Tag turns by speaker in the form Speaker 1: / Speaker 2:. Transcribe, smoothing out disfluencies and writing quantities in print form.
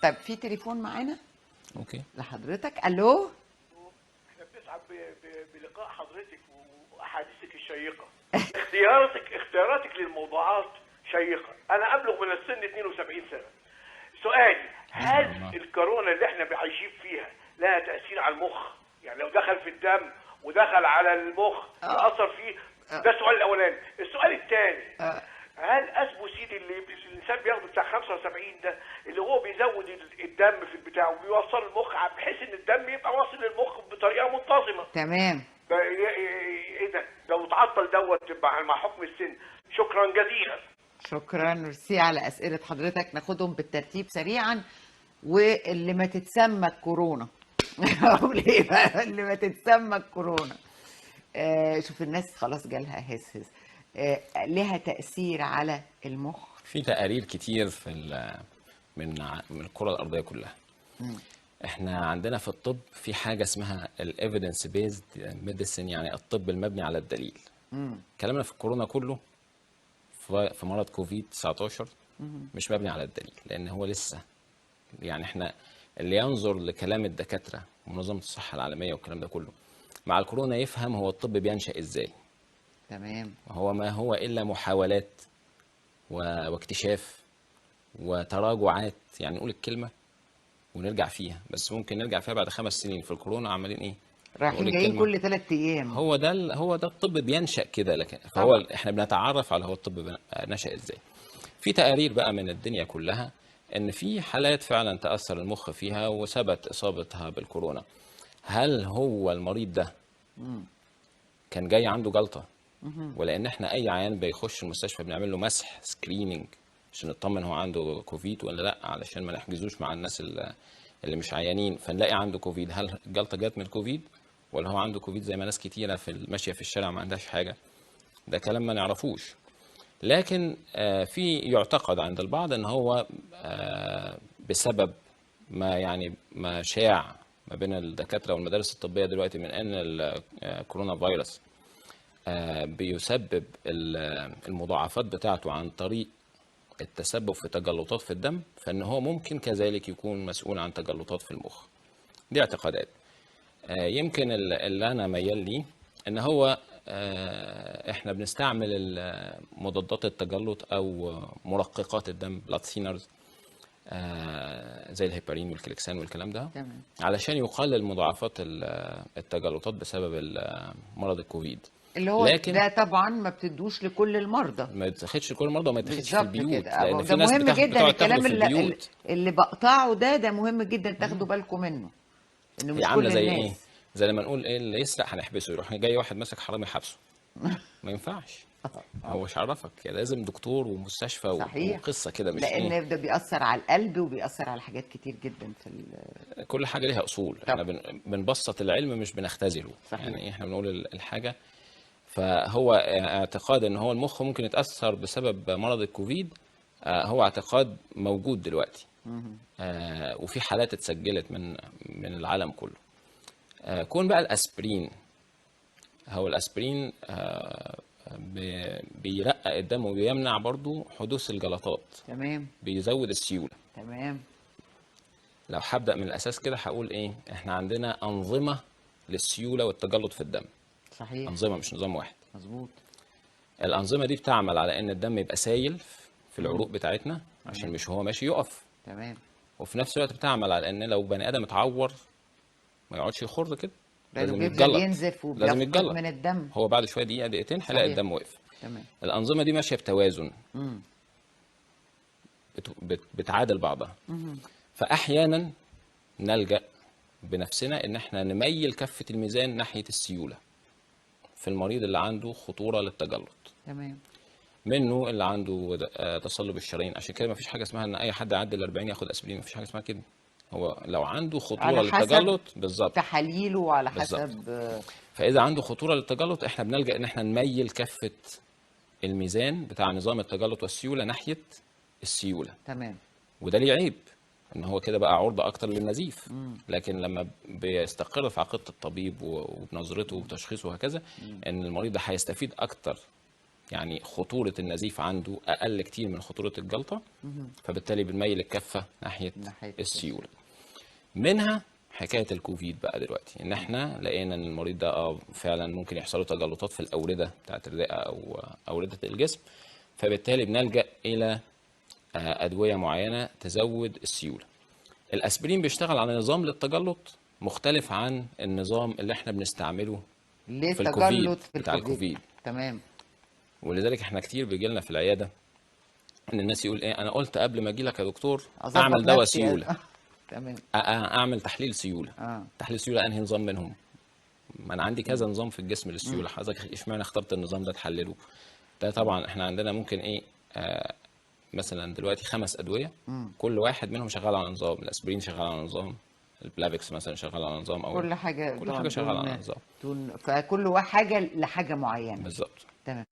Speaker 1: طيب في تليفون معانا
Speaker 2: اوكي
Speaker 1: لحضرتك. الو.
Speaker 3: احنا بنسعد بلقاء حضرتك واحاديثك الشيقه. اختياراتك للموضوعات شيقه. انا ابلغ من السن 72 سنه. سؤالي، هل الكورونا اللي احنا عايشين فيها لها تاثير على المخ؟ يعني لو دخل في الدم ودخل على المخ ياثر فيه؟ ده السؤال الاولاني. السؤال الثاني، هل اسبوسيد اللي الانسان بياخده بتاع 75 ده اللي هو بيزود الدم في البتاع وبيوصل المخ بحيث ان الدم يبقى واصل للمخ بطريقه منتظمه؟
Speaker 1: تمام.
Speaker 3: ايه ده؟ لو اتعطل دوت مع حكم السن. شكرا جزيلا.
Speaker 1: شكرا، ميرسي على اسئله حضرتك. ناخدهم بالترتيب سريعا. واللي ما تتسمى الكورونا اقول ايه بقى؟ اللي ما تتسمى الكورونا، شوف الناس خلاص جالها هس لها تاثير على المخ.
Speaker 2: في تقارير كتير في من الكره الارضيه كلها. احنا عندنا في الطب في حاجه اسمها الايفيدنس بيزد ميديسين، يعني الطب المبني على الدليل. كلامنا في الكورونا كله في مرض كوفيد 19 مش مبني على الدليل، لان هو لسه يعني احنا اللي ينظر لكلام الدكاتره ومنظمه الصحه العالميه والكلام ده كله مع الكورونا يفهم هو الطب بينشأ ازاي.
Speaker 1: تمام.
Speaker 2: هو ما هو الا محاولات واكتشاف وتراجعات، يعني نقول الكلمه ونرجع فيها، بس ممكن نرجع فيها بعد 5 سنين. في الكورونا عمالين ايه؟
Speaker 1: رايحين جايين كل 3 ايام.
Speaker 2: هو ده الطب بينشأ كده. لكن فهو احنا بنتعرف على هو الطب نشأ ازاي. في تقارير بقى من الدنيا كلها ان في حالات فعلا تأثر المخ فيها وثبت اصابتها بالكورونا. هل هو المريض ده كان جاي عنده جلطة؟ ولان احنا اي عيان بيخش المستشفى بنعمل له مسح سكريننج عشان نطمن هو عنده كوفيد ولا لا، علشان ما نحجزوش مع الناس اللي مش عيانين فنلاقي عنده كوفيد. هل الجلطة جت من الكوفيد ولا هو عنده كوفيد زي ما ناس كتيرة ماشية في الشارع ما عندهاش حاجة؟ ده كلام ما نعرفوش. لكن في يعتقد عند البعض ان هو بسبب ما شاع ما بين الدكاترة والمدارس الطبية دلوقتي من ان الكورونا فيروس بيسبب المضاعفات بتاعته عن طريق التسبب في تجلطات في الدم، فان هو ممكن كذلك يكون مسؤول عن تجلطات في المخ. دي اعتقادات. يمكن اللي انا ميال ليه ان هو احنا بنستعمل مضادات التجلط او مرققات الدم بلاد ثينرز زي الهيبارين والكليكسان والكلام ده.
Speaker 1: تمام.
Speaker 2: علشان يقلل مضاعفات التجلطات بسبب مرض الكوفيد.
Speaker 1: اللي هو
Speaker 2: لكن
Speaker 1: ده طبعا ما بتدوش لكل المرضى،
Speaker 2: ما يتاخدش لكل المرضى وما يتاخدش في البيوت،
Speaker 1: كده.
Speaker 2: لان
Speaker 1: ده
Speaker 2: في ناس
Speaker 1: مهم جدا
Speaker 2: بتقعد تاخده
Speaker 1: الكلام
Speaker 2: في البيوت.
Speaker 1: اللي بقطعه ده مهم جدا تاخدوا بالكم منه، انه
Speaker 2: هي
Speaker 1: مش
Speaker 2: عامله
Speaker 1: كل
Speaker 2: زي
Speaker 1: الناس.
Speaker 2: ايه؟ زي لما نقول ايه اللي يسرق هنحبسه، يروح جاي واحد ماسك حرامي حبسه. ما ينفعش. هو مش عرفك يعني لازم دكتور ومستشفى
Speaker 1: صحيح.
Speaker 2: وقصه كده، مش
Speaker 1: لان
Speaker 2: ايه
Speaker 1: ده بيأثر على القلب وبيأثر على حاجات كتير جدا في
Speaker 2: كل حاجه ليها اصول. احنا بنبسط العلم مش بنختزله.
Speaker 1: صحيح.
Speaker 2: يعني احنا بنقول الحاجه. فهو اعتقاد ان هو المخ ممكن يتاثر بسبب مرض الكوفيد هو اعتقاد موجود دلوقتي. وفي حالات اتسجلت من العالم كله. كون بقى الاسبرين، هو الاسبرين بيرقق الدم وبيمنع برضو حدوث الجلطات.
Speaker 1: تمام.
Speaker 2: بيزود السيوله.
Speaker 1: تمام.
Speaker 2: لو هبدا من الاساس كده هقول ايه؟ احنا عندنا انظمه للسيوله والتجلط في الدم.
Speaker 1: صحيح.
Speaker 2: انظمه مش نظام واحد.
Speaker 1: مظبوط.
Speaker 2: الانظمه دي بتعمل على ان الدم يبقى سايل في العروق بتاعتنا عشان مش هو ماشي يقف.
Speaker 1: تمام.
Speaker 2: وفي نفس الوقت بتعمل على ان لو بني ادم اتعور ما يقعدش يخر كده،
Speaker 1: لازم
Speaker 2: لازم يتجلط.
Speaker 1: ينزف
Speaker 2: لازم
Speaker 1: وبيفقد
Speaker 2: يتجلط
Speaker 1: من الدم.
Speaker 2: هو بعد شويه دقيقه دقيقتين هيلاقي الدم وقف.
Speaker 1: تمام.
Speaker 2: الانظمه دي ماشيه بتوازن. بتعادل بعضها. فاحيانا نلجا بنفسنا ان احنا نميل كفه الميزان ناحيه السيوله في المريض اللي عنده خطوره للتجلط.
Speaker 1: تمام.
Speaker 2: منه اللي عنده تصلب الشرايين. عشان كده ما فيش حاجه اسمها ان اي حد يعدي ال 40 ياخد اسبرين، ما فيش حاجه اسمها كده. هو لو عنده خطوره للتجلط بالظبط
Speaker 1: تحاليله وعلى
Speaker 2: بالزبط.
Speaker 1: حسب.
Speaker 2: فاذا عنده خطوره للتجلط احنا بنلجا ان احنا نميل كفه الميزان بتاع نظام التجلط والسيوله ناحيه السيوله.
Speaker 1: تمام.
Speaker 2: وده ليه عيب ان هو كده بقى عرضه اكتر للنزيف. لكن لما بيستقر في عقيده الطبيب وبنظرته وبتشخيصه وهكذا ان المريض ده هيستفيد اكتر، يعني خطوره النزيف عنده اقل كتير من خطوره الجلطه، فبالتالي بنميل الكفه ناحيه
Speaker 1: ناحية
Speaker 2: السيوله. منها حكايه الكوفيد بقى دلوقتي، ان احنا لقينا ان المريض ده فعلا ممكن يحصل له تجلطات في الاورده بتاعت الرئه او اورده الجسم، فبالتالي بنلجا الى ادويه معينه تزود السيوله. الاسبرين بيشتغل على نظام للتجلط مختلف عن النظام اللي احنا بنستعمله
Speaker 1: ليه
Speaker 2: في الكوفيد،
Speaker 1: تجلط في
Speaker 2: بتاع
Speaker 1: الكوفيد؟
Speaker 2: الكوفيد.
Speaker 1: تمام.
Speaker 2: ولذلك احنا كتير بيجي لنا في العياده ان الناس يقول ايه، انا قلت قبل ما اجي لك يا دكتور
Speaker 1: اظبط
Speaker 2: اعمل دواء
Speaker 1: نفسي
Speaker 2: سيوله،
Speaker 1: تمام.
Speaker 2: اعمل تحليل سيوله.
Speaker 1: اه
Speaker 2: تحليل سيوله انهي نظام منهم؟ ما انا عندي كذا نظام في الجسم للسيوله، حضرتك اشمعنى اخترت النظام ده تحلله؟ ده طبعا احنا عندنا ممكن ايه، مثلا دلوقتي 5 ادويه، كل واحد منهم شغال على نظام. الاسبرين شغال على نظام، البلافكس مثلا شغال على نظام، او
Speaker 1: كل حاجه
Speaker 2: كل حاجه شغاله على نظام
Speaker 1: فكل حاجه لحاجه معينه.
Speaker 2: بالظبط.
Speaker 1: تمام.